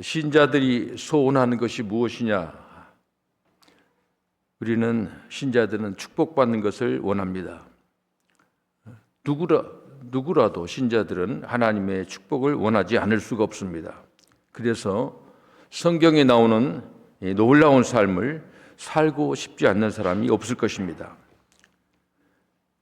신자들이 소원하는 것이 무엇이냐? 우리는 신자들은 축복받는 것을 원합니다. 누구라도 신자들은 하나님의 축복을 원하지 않을 수가 없습니다. 그래서 성경에 나오는 놀라운 삶을 살고 싶지 않는 사람이 없을 것입니다.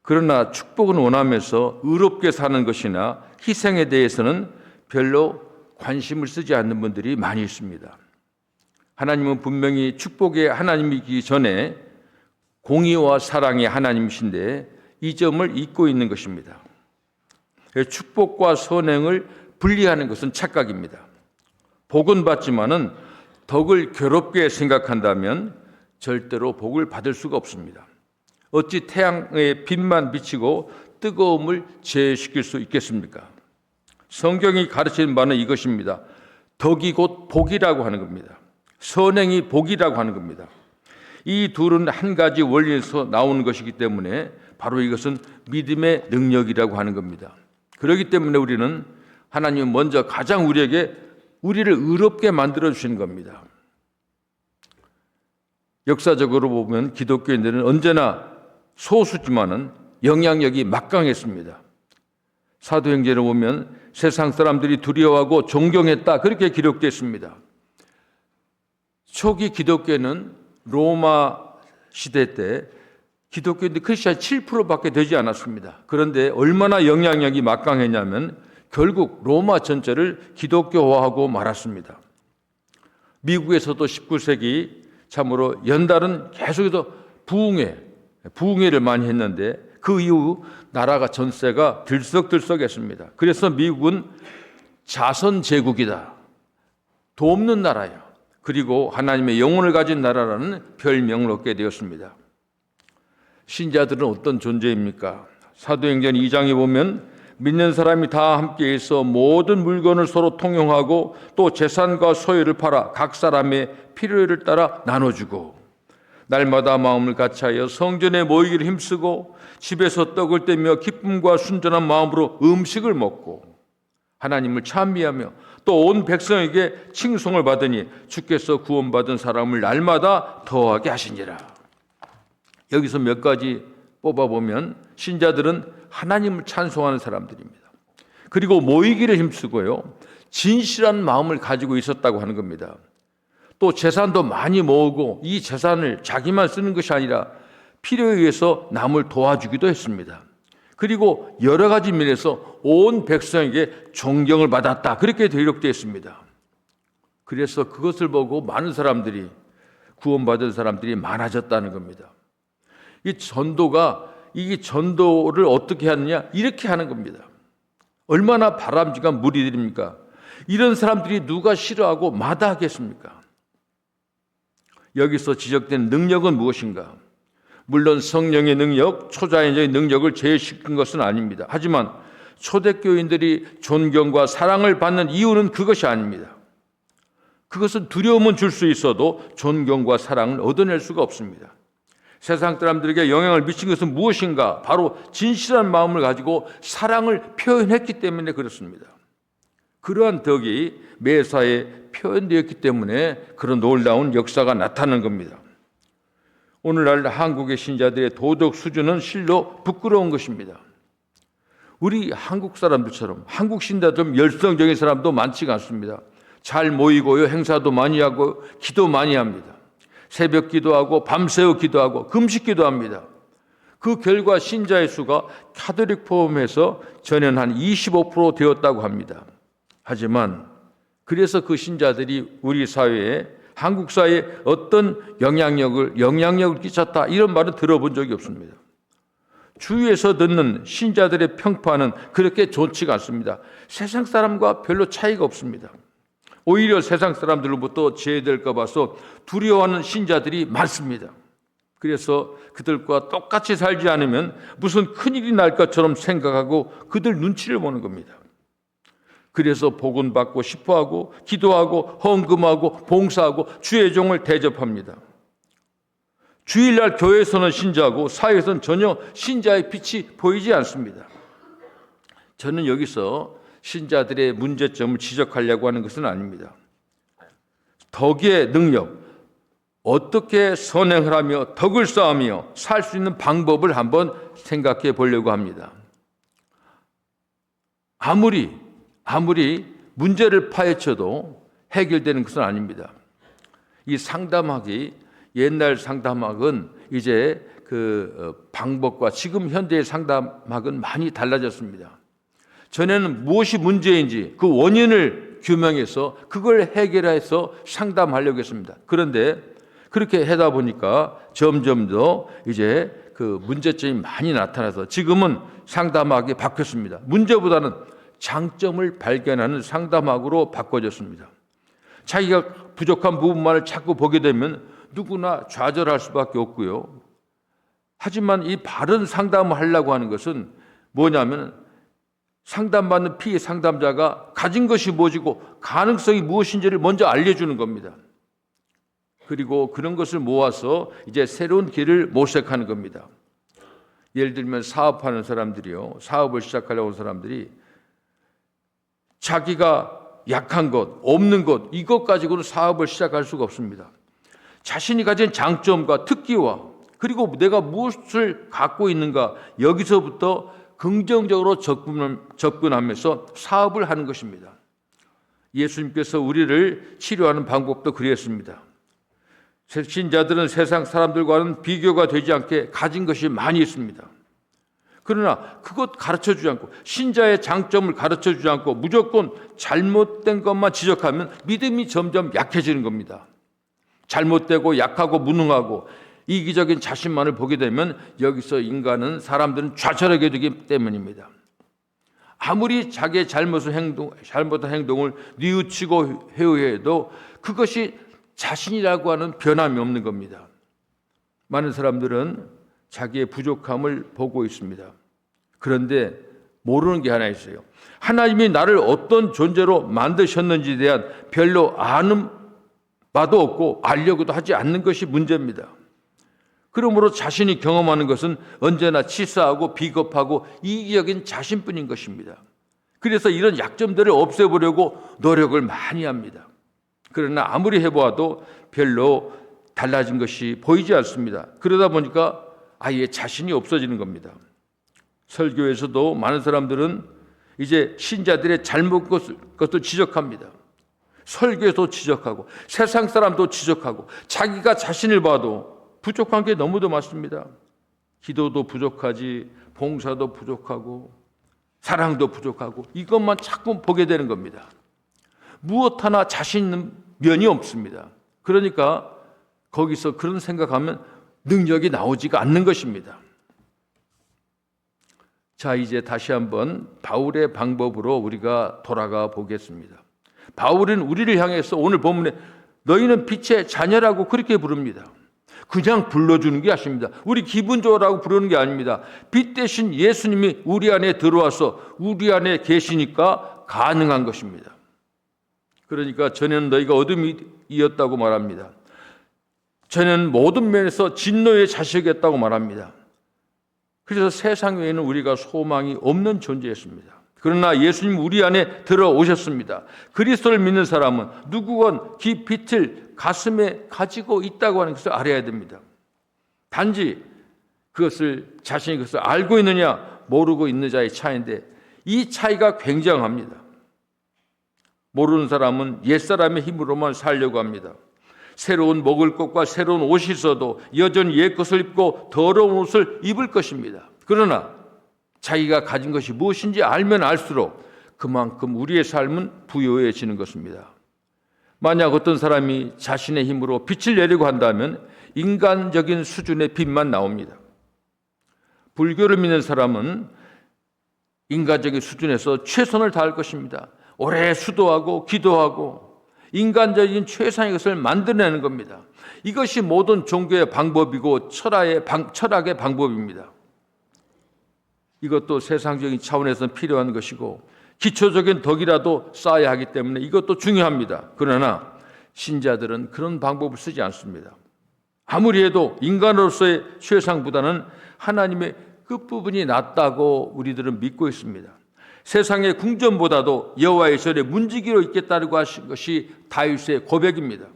그러나 축복은 원하면서 의롭게 사는 것이나 희생에 대해서는 별로 관심을 쓰지 않는 분들이 많이 있습니다. 하나님은 분명히 축복의 하나님이기 전에 공의와 사랑의 하나님이신데 이 점을 잊고 있는 것입니다. 축복과 선행을 분리하는 것은 착각입니다. 복은 받지만은 덕을 괴롭게 생각한다면 절대로 복을 받을 수가 없습니다. 어찌 태양의 빛만 비치고 뜨거움을 제어시킬 수 있겠습니까? 성경이 가르치는 바는 이것입니다. 덕이 곧 복이라고 하는 겁니다. 선행이 복이라고 하는 겁니다. 이 둘은 한 가지 원리에서 나오는 것이기 때문에 바로 이것은 믿음의 능력이라고 하는 겁니다. 그렇기 때문에 우리는 하나님은 먼저 가장 우리를 의롭게 만들어 주시는 겁니다. 역사적으로 보면 기독교인들은 언제나 소수지만은 영향력이 막강했습니다. 사도행전을 보면 세상 사람들이 두려워하고 존경했다 그렇게 기록되어 있습니다. 초기 기독교는 로마 시대 때 기독교인들 크리스찬 7%밖에 되지 않았습니다. 그런데 얼마나 영향력이 막강했냐면 결국 로마 전체를 기독교화하고 말았습니다. 미국에서도 19세기 참으로 연달은 계속해서 부흥회를 많이 했는데 그 이후 나라가 전세가 들썩들썩했습니다. 그래서 미국은 자선제국이다. 도 없는 나라야. 그리고 하나님의 영혼을 가진 나라라는 별명을 얻게 되었습니다. 신자들은 어떤 존재입니까? 사도행전 2장에 보면 믿는 사람이 다 함께해서 모든 물건을 서로 통용하고 또 재산과 소유를 팔아 각 사람의 필요를 따라 나눠주고 날마다 마음을 같이하여 성전에 모이기를 힘쓰고 집에서 떡을 떼며 기쁨과 순전한 마음으로 음식을 먹고 하나님을 찬미하며 또 온 백성에게 칭송을 받으니 주께서 구원받은 사람을 날마다 더하게 하시니라. 여기서 몇 가지 뽑아보면 신자들은 하나님을 찬송하는 사람들입니다. 그리고 모이기를 힘쓰고요. 진실한 마음을 가지고 있었다고 하는 겁니다. 또 재산도 많이 모으고 이 재산을 자기만 쓰는 것이 아니라 필요에 의해서 남을 도와주기도 했습니다. 그리고 여러 가지 면에서 온 백성에게 존경을 받았다. 그렇게 기록되어 있습니다. 그래서 그것을 보고 많은 사람들이 구원받은 사람들이 많아졌다는 겁니다. 이 전도를 어떻게 하느냐? 이렇게 하는 겁니다. 얼마나 바람직한 무리들입니까? 이런 사람들이 누가 싫어하고 마다하겠습니까? 여기서 지적된 능력은 무엇인가? 물론 성령의 능력, 초자연적인 능력을 제외시킨 것은 아닙니다. 하지만 초대교인들이 존경과 사랑을 받는 이유는 그것이 아닙니다. 그것은 두려움은 줄 수 있어도 존경과 사랑을 얻어낼 수가 없습니다. 세상 사람들에게 영향을 미친 것은 무엇인가? 바로 진실한 마음을 가지고 사랑을 표현했기 때문에 그렇습니다. 그러한 덕이 매사에 표현되었기 때문에 그런 놀라운 역사가 나타나는 겁니다. 오늘날 한국의 신자들의 도덕 수준은 실로 부끄러운 것입니다. 우리 한국 사람들처럼 한국 신자들은 열성적인 사람도 많지가 않습니다. 잘 모이고요. 행사도 많이 하고 기도 많이 합니다. 새벽 기도하고 밤새워 기도하고 금식 기도합니다. 그 결과 신자의 수가 카톨릭 포함해서 전년 한 25% 되었다고 합니다. 하지만 그래서 그 신자들이 우리 사회에 한국 사회에 어떤 영향력을 끼쳤다 이런 말은 들어본 적이 없습니다. 주위에서 듣는 신자들의 평판은 그렇게 좋지가 않습니다. 세상 사람과 별로 차이가 없습니다. 오히려 세상 사람들로부터 제외될까 봐서 두려워하는 신자들이 많습니다. 그래서 그들과 똑같이 살지 않으면 무슨 큰일이 날 것처럼 생각하고 그들 눈치를 보는 겁니다. 그래서 복음 받고 싶어하고 기도하고 헌금하고 봉사하고 주의 종을 대접합니다. 주일날 교회에서는 신자고 사회에서는 전혀 신자의 빛이 보이지 않습니다. 저는 여기서 신자들의 문제점을 지적하려고 하는 것은 아닙니다. 덕의 능력, 어떻게 선행을 하며 덕을 쌓으며 살 수 있는 방법을 한번 생각해 보려고 합니다. 아무리 문제를 파헤쳐도 해결되는 것은 아닙니다. 이 상담학이, 옛날 상담학은 이제 그 방법과 지금 현대의 상담학은 많이 달라졌습니다. 전에는 무엇이 문제인지 그 원인을 규명해서 그걸 해결해서 상담하려고 했습니다. 그런데 그렇게 하다 보니까 점점 더 이제 그 문제점이 많이 나타나서 지금은 상담학이 바뀌었습니다. 문제보다는 장점을 발견하는 상담학으로 바꿔졌습니다. 자기가 부족한 부분만을 자꾸 보게 되면 누구나 좌절할 수밖에 없고요. 하지만 이 바른 상담을 하려고 하는 것은 뭐냐면 상담받는 피해 상담자가 가진 것이 무엇이고 가능성이 무엇인지를 먼저 알려주는 겁니다. 그리고 그런 것을 모아서 이제 새로운 길을 모색하는 겁니다. 예를 들면 사업하는 사람들이요, 사업을 시작하려고 하는 사람들이 자기가 약한 것, 없는 것, 이것 가지고는 사업을 시작할 수가 없습니다. 자신이 가진 장점과 특기와 그리고 내가 무엇을 갖고 있는가, 여기서부터 긍정적으로 접근하면서 사업을 하는 것입니다. 예수님께서 우리를 치료하는 방법도 그랬습니다. 신자들은 세상 사람들과는 비교가 되지 않게 가진 것이 많이 있습니다. 그러나 그것 가르쳐주지 않고 신자의 장점을 가르쳐주지 않고 무조건 잘못된 것만 지적하면 믿음이 점점 약해지는 겁니다. 잘못되고 약하고 무능하고 이기적인 자신만을 보게 되면 여기서 사람들은 좌절하게 되기 때문입니다. 아무리 자기의 잘못한 행동을 뉘우치고 회유해도 그것이 자신이라고 하는 변함이 없는 겁니다. 많은 사람들은 자기의 부족함을 보고 있습니다. 그런데 모르는 게 하나 있어요. 하나님이 나를 어떤 존재로 만드셨는지에 대한 별로 아는 바도 없고 알려고도 하지 않는 것이 문제입니다. 그러므로 자신이 경험하는 것은 언제나 치사하고 비겁하고 이기적인 자신뿐인 것입니다. 그래서 이런 약점들을 없애보려고 노력을 많이 합니다. 그러나 아무리 해보아도 별로 달라진 것이 보이지 않습니다. 그러다 보니까 아예 자신이 없어지는 겁니다. 설교에서도 많은 사람들은 이제 신자들의 잘못 것도 지적합니다. 설교에도 지적하고 세상 사람도 지적하고 자기가 자신을 봐도 부족한 게 너무도 많습니다. 기도도 부족하지, 봉사도 부족하고 사랑도 부족하고 이것만 자꾸 보게 되는 겁니다. 무엇 하나 자신 있는 면이 없습니다. 그러니까 거기서 그런 생각하면 능력이 나오지가 않는 것입니다. 자, 이제 다시 한번 바울의 방법으로 우리가 돌아가 보겠습니다. 바울은 우리를 향해서 오늘 본문에 너희는 빛의 자녀라고 그렇게 부릅니다. 그냥 불러주는 게 아닙니다. 우리 기분 좋으라고 부르는 게 아닙니다. 빛 대신 예수님이 우리 안에 들어와서 우리 안에 계시니까 가능한 것입니다. 그러니까 전에는 너희가 어둠이었다고 말합니다. 전에는 모든 면에서 진노의 자식이었다고 말합니다. 그래서 세상 외에는 우리가 소망이 없는 존재였습니다. 그러나 예수님 우리 안에 들어오셨습니다. 그리스도를 믿는 사람은 누구건 그 빛을 가슴에 가지고 있다고 하는 것을 알아야 됩니다. 단지 자신이 그것을 알고 있느냐 모르고 있는 자의 차이인데 이 차이가 굉장합니다. 모르는 사람은 옛사람의 힘으로만 살려고 합니다. 새로운 먹을 것과 새로운 옷이 있어도 여전히 옛 것을 입고 더러운 옷을 입을 것입니다. 그러나 자기가 가진 것이 무엇인지 알면 알수록 그만큼 우리의 삶은 부유해지는 것입니다. 만약 어떤 사람이 자신의 힘으로 빛을 내려고 한다면 인간적인 수준의 빛만 나옵니다. 불교를 믿는 사람은 인간적인 수준에서 최선을 다할 것입니다. 오래 수도하고 기도하고 인간적인 최상의 것을 만들어내는 겁니다. 이것이 모든 종교의 방법이고 철학의 방법입니다. 이것도 세상적인 차원에서는 필요한 것이고 기초적인 덕이라도 쌓아야 하기 때문에 이것도 중요합니다. 그러나 신자들은 그런 방법을 쓰지 않습니다. 아무리 해도 인간으로서의 최상보다는 하나님의 끝부분이 낫다고 우리들은 믿고 있습니다. 세상의 궁전보다도 여호와의 절에 문지기로 있겠다고 하신 것이 다윗의 고백입니다.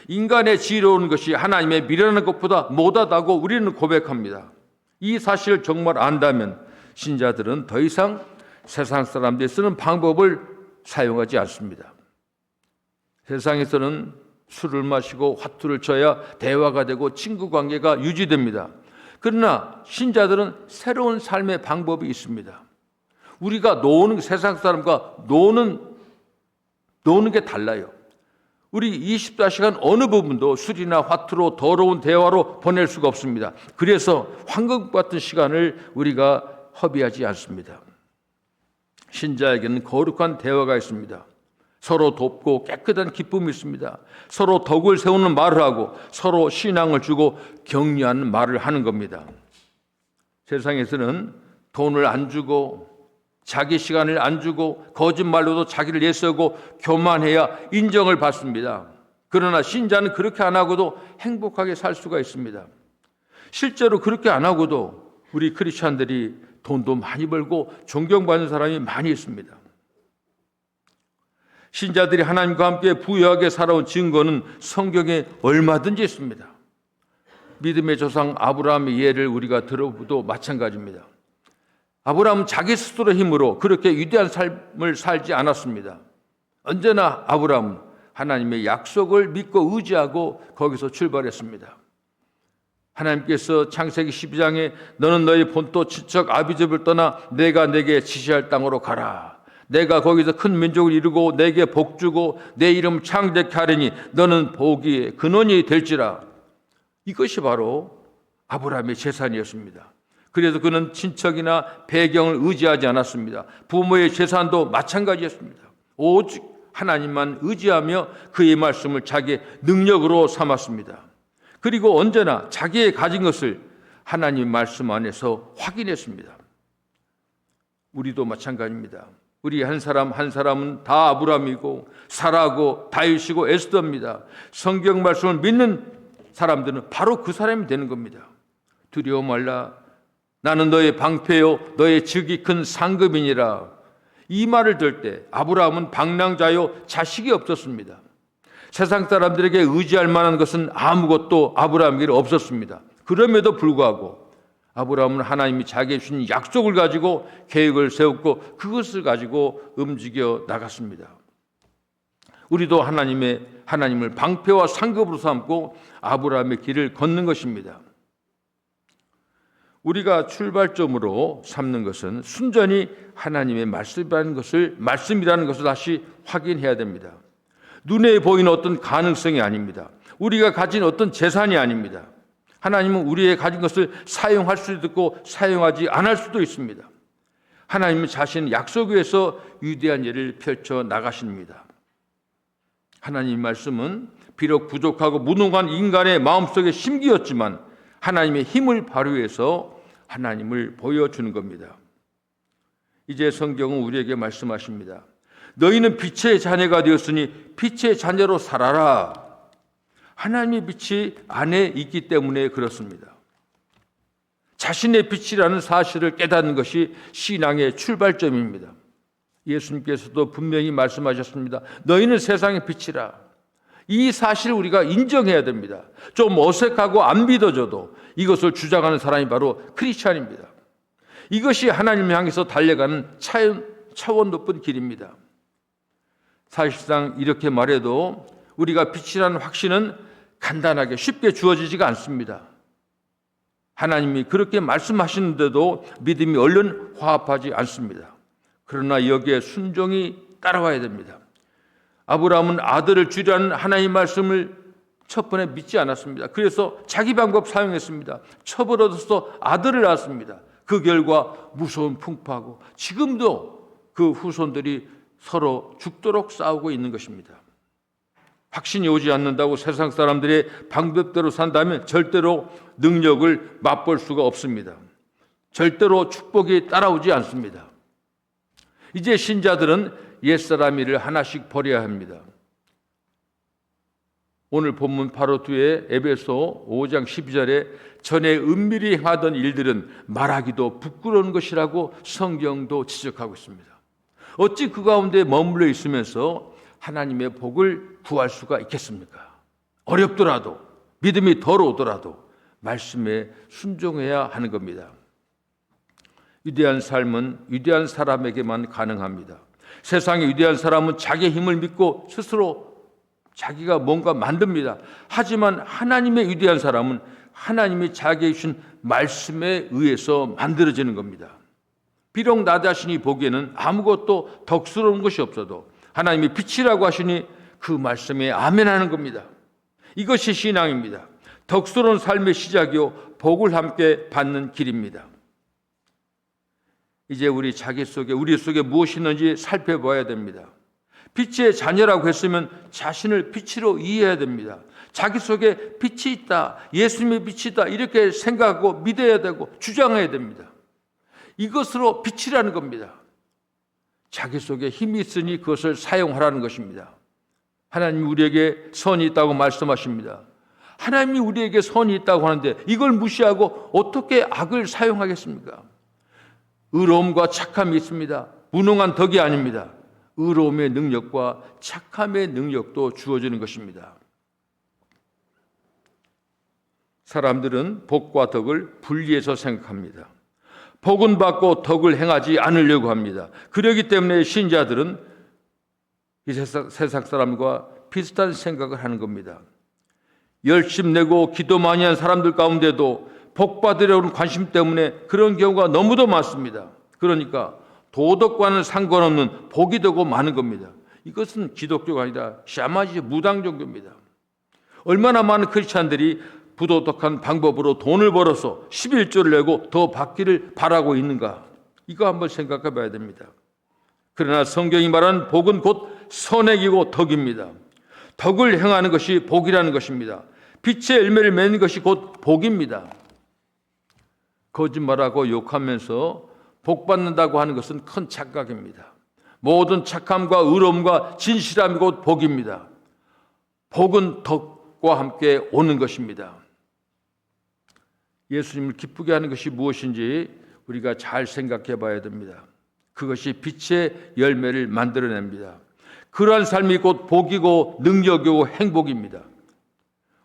인간의 지혜로운 것이 하나님의 미련한 것보다 못하다고 우리는 고백합니다. 이 사실을 정말 안다면 신자들은 더 이상 세상 사람들이 쓰는 방법을 사용하지 않습니다. 세상에서는 술을 마시고 화투를 쳐야 대화가 되고 친구 관계가 유지됩니다. 그러나 신자들은 새로운 삶의 방법이 있습니다. 우리가 세상 사람과 노는 게 달라요. 우리 24시간 어느 부분도 술이나 화투로 더러운 대화로 보낼 수가 없습니다. 그래서 황금 같은 시간을 우리가 허비하지 않습니다. 신자에게는 거룩한 대화가 있습니다. 서로 돕고 깨끗한 기쁨이 있습니다. 서로 덕을 세우는 말을 하고 서로 신앙을 주고 격려하는 말을 하는 겁니다. 세상에서는 돈을 안 주고 자기 시간을 안 주고 거짓말로도 자기를 내세우고 교만해야 인정을 받습니다. 그러나 신자는 그렇게 안 하고도 행복하게 살 수가 있습니다. 실제로 그렇게 안 하고도 우리 크리스찬들이 돈도 많이 벌고 존경받는 사람이 많이 있습니다. 신자들이 하나님과 함께 부유하게 살아온 증거는 성경에 얼마든지 있습니다. 믿음의 조상 아브라함의 예를 우리가 들어보도 마찬가지입니다. 아브라함은 자기 스스로의 힘으로 그렇게 위대한 삶을 살지 않았습니다. 언제나 아브라함은 하나님의 약속을 믿고 의지하고 거기서 출발했습니다. 하나님께서 창세기 12장에 너는 너희 본토 친척 아비집을 떠나 내가 내게 지시할 땅으로 가라. 내가 거기서 큰 민족을 이루고 내게 복 주고 내 이름 창대케 하리니 너는 복의 근원이 될지라. 이것이 바로 아브라함의 재산이었습니다. 그래서 그는 친척이나 배경을 의지하지 않았습니다. 부모의 재산도 마찬가지였습니다. 오직 하나님만 의지하며 그의 말씀을 자기의 능력으로 삼았습니다. 그리고 언제나 자기의 가진 것을 하나님 말씀 안에서 확인했습니다. 우리도 마찬가지입니다. 우리 한 사람 한 사람은 다 아브라함이고 사라고 다윗이고 에스더입니다. 성경 말씀을 믿는 사람들은 바로 그 사람이 되는 겁니다. 두려워 말라. 나는 너의 방패요 너의 즉이 큰 상급이니라. 이 말을 들을 때 아브라함은 방랑자요 자식이 없었습니다. 세상 사람들에게 의지할 만한 것은 아무것도 아브라함에게 없었습니다. 그럼에도 불구하고 아브라함은 하나님이 자기에게 주신 약속을 가지고 계획을 세웠고 그것을 가지고 움직여 나갔습니다. 우리도 하나님을 방패와 상급으로 삼고 아브라함의 길을 걷는 것입니다. 우리가 출발점으로 삼는 것은 순전히 하나님의 말씀이라는 것을 다시 확인해야 됩니다. 눈에 보이는 어떤 가능성이 아닙니다. 우리가 가진 어떤 재산이 아닙니다. 하나님은 우리의 가진 것을 사용할 수도 있고 사용하지 않을 수도 있습니다. 하나님은 자신의 약속 위에서 위대한 일을 펼쳐 나가십니다. 하나님의 말씀은 비록 부족하고 무능한 인간의 마음속에 심기였지만 하나님의 힘을 발휘해서 하나님을 보여주는 겁니다. 이제 성경은 우리에게 말씀하십니다. 너희는 빛의 자녀가 되었으니 빛의 자녀로 살아라. 하나님의 빛이 안에 있기 때문에 그렇습니다. 자신의 빛이라는 사실을 깨닫는 것이 신앙의 출발점입니다. 예수님께서도 분명히 말씀하셨습니다. 너희는 세상의 빛이라. 이 사실을 우리가 인정해야 됩니다. 좀 어색하고 안 믿어져도 이것을 주장하는 사람이 바로 크리스찬입니다. 이것이 하나님을 향해서 달려가는 차원 높은 길입니다. 사실상 이렇게 말해도 우리가 빛이라는 확신은 간단하게 쉽게 주어지지가 않습니다. 하나님이 그렇게 말씀하시는데도 믿음이 얼른 화합하지 않습니다. 그러나 여기에 순종이 따라와야 됩니다. 아브라함은 아들을 주려는 하나님의 말씀을 첫 번에 믿지 않았습니다. 그래서 자기 방법 사용했습니다. 첩을 얻어서 아들을 낳았습니다. 그 결과 무서운 풍파고 지금도 그 후손들이 서로 죽도록 싸우고 있는 것입니다. 확신이 오지 않는다고 세상 사람들의 방법대로 산다면 절대로 능력을 맛볼 수가 없습니다. 절대로 축복이 따라오지 않습니다. 이제 신자들은 옛사람 일을 하나씩 버려야 합니다. 오늘 본문 바로 뒤에 에베소 5장 12절에 전에 은밀히 행하던 일들은 말하기도 부끄러운 것이라고 성경도 지적하고 있습니다. 어찌 그 가운데 머물러 있으면서 하나님의 복을 구할 수가 있겠습니까? 어렵더라도 믿음이 더러우더라도 말씀에 순종해야 하는 겁니다. 위대한 삶은 위대한 사람에게만 가능합니다. 세상의 위대한 사람은 자기의 힘을 믿고 스스로 자기가 뭔가 만듭니다. 하지만 하나님의 위대한 사람은 하나님이 자기에게 주신 말씀에 의해서 만들어지는 겁니다. 비록 나 자신이 보기에는 아무것도 덕스러운 것이 없어도 하나님이 빛이라고 하시니 그 말씀에 아멘하는 겁니다. 이것이 신앙입니다. 덕스러운 삶의 시작이요 복을 함께 받는 길입니다. 이제 우리 속에 무엇이 있는지 살펴봐야 됩니다. 빛의 자녀라고 했으면 자신을 빛으로 이해해야 됩니다. 자기 속에 빛이 있다, 예수님의 빛이 있다 이렇게 생각하고 믿어야 되고 주장해야 됩니다. 이것으로 빛이라는 겁니다. 자기 속에 힘이 있으니 그것을 사용하라는 것입니다. 하나님이 우리에게 선이 있다고 말씀하십니다. 하나님이 우리에게 선이 있다고 하는데 이걸 무시하고 어떻게 악을 사용하겠습니까? 의로움과 착함이 있습니다. 무능한 덕이 아닙니다. 의로움의 능력과 착함의 능력도 주어지는 것입니다. 사람들은 복과 덕을 분리해서 생각합니다. 복은 받고 덕을 행하지 않으려고 합니다. 그렇기 때문에 신자들은 이 세상 사람과 비슷한 생각을 하는 겁니다. 열심 내고 기도 많이 한 사람들 가운데도 복 받으려는 관심 때문에 그런 경우가 너무도 많습니다. 그러니까 도덕과는 상관없는 복이 되고 마는 겁니다. 이것은 기독교가 아니라 샤마지 무당 종교입니다. 얼마나 많은 크리스찬들이 부도덕한 방법으로 돈을 벌어서 11조를 내고 더 받기를 바라고 있는가? 이거 한번 생각해 봐야 됩니다. 그러나 성경이 말하는 복은 곧 선행이고 덕입니다. 덕을 행하는 것이 복이라는 것입니다. 빛의 열매를 맺는 것이 곧 복입니다. 거짓말하고 욕하면서 복 받는다고 하는 것은 큰 착각입니다. 모든 착함과 의로움과 진실함이 곧 복입니다. 복은 덕과 함께 오는 것입니다. 예수님을 기쁘게 하는 것이 무엇인지 우리가 잘 생각해 봐야 됩니다. 그것이 빛의 열매를 만들어냅니다. 그러한 삶이 곧 복이고 능력이고 행복입니다.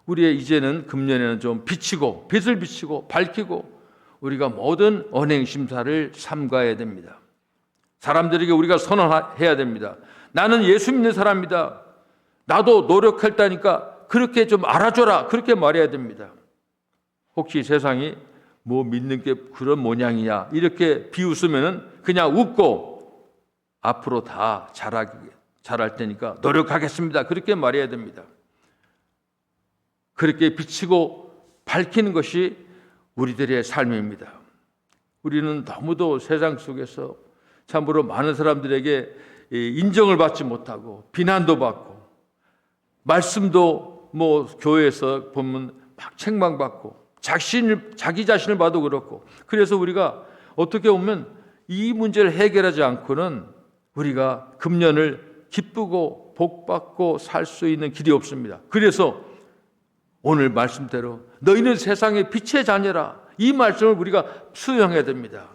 우리의 이제는 금년에는 좀 빛을 비치고 밝히고 우리가 모든 언행심사를 삼가야 됩니다. 사람들에게 우리가 선언해야 됩니다. 나는 예수 믿는 사람이다. 나도 노력했다니까 그렇게 좀 알아줘라. 그렇게 말해야 됩니다. 혹시 세상이 뭐 믿는 게 그런 모양이냐 이렇게 비웃으면 그냥 웃고 앞으로 다 잘할 테니까 노력하겠습니다. 그렇게 말해야 됩니다. 그렇게 비치고 밝히는 것이 우리들의 삶입니다. 우리는 너무도 세상 속에서 참으로 많은 사람들에게 인정을 받지 못하고 비난도 받고 말씀도 뭐 교회에서 보면 막 책망받고 자기 자신을 봐도 그렇고 그래서 우리가 어떻게 보면 이 문제를 해결하지 않고는 우리가 금년을 기쁘고 복받고 살 수 있는 길이 없습니다. 그래서 오늘 말씀대로 너희는 세상의 빛의 자녀라 이 말씀을 우리가 수용해야 됩니다.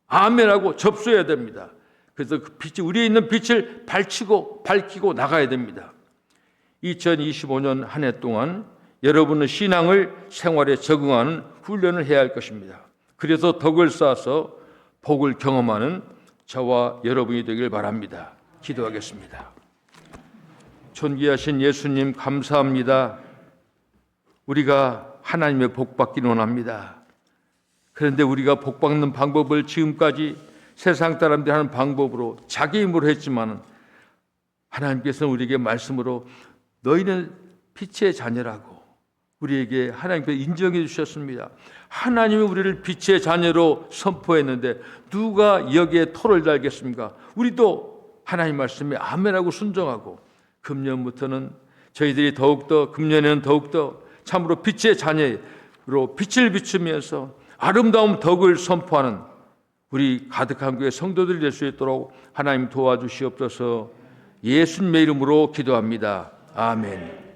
아멘하고 접수해야 됩니다. 그래서 그 빛이 우리에 있는 빛을 밝히고 나가야 됩니다. 2025년 한 해 동안 여러분은 신앙을 생활에 적응하는 훈련을 해야 할 것입니다. 그래서 덕을 쌓아서 복을 경험하는 저와 여러분이 되길 바랍니다. 기도하겠습니다. 존귀하신 예수님 감사합니다. 우리가 하나님의 복 받기를 원합니다. 그런데 우리가 복 받는 방법을 지금까지 세상 사람들이 하는 방법으로 자기 힘으로 했지만 하나님께서는 우리에게 말씀으로 너희는 빛의 자녀라고 우리에게 하나님께서 인정해 주셨습니다. 하나님이 우리를 빛의 자녀로 선포했는데 누가 여기에 토를 달겠습니까? 우리도 하나님 말씀에 아멘하고 순종하고 금년부터는 저희들이 금년에는 더욱더 참으로 빛의 자녀로 빛을 비추면서 아름다운 덕을 선포하는 우리 가득한 교회 성도들이 될 수 있도록 하나님 도와주시옵소서. 예수님의 이름으로 기도합니다. 아멘.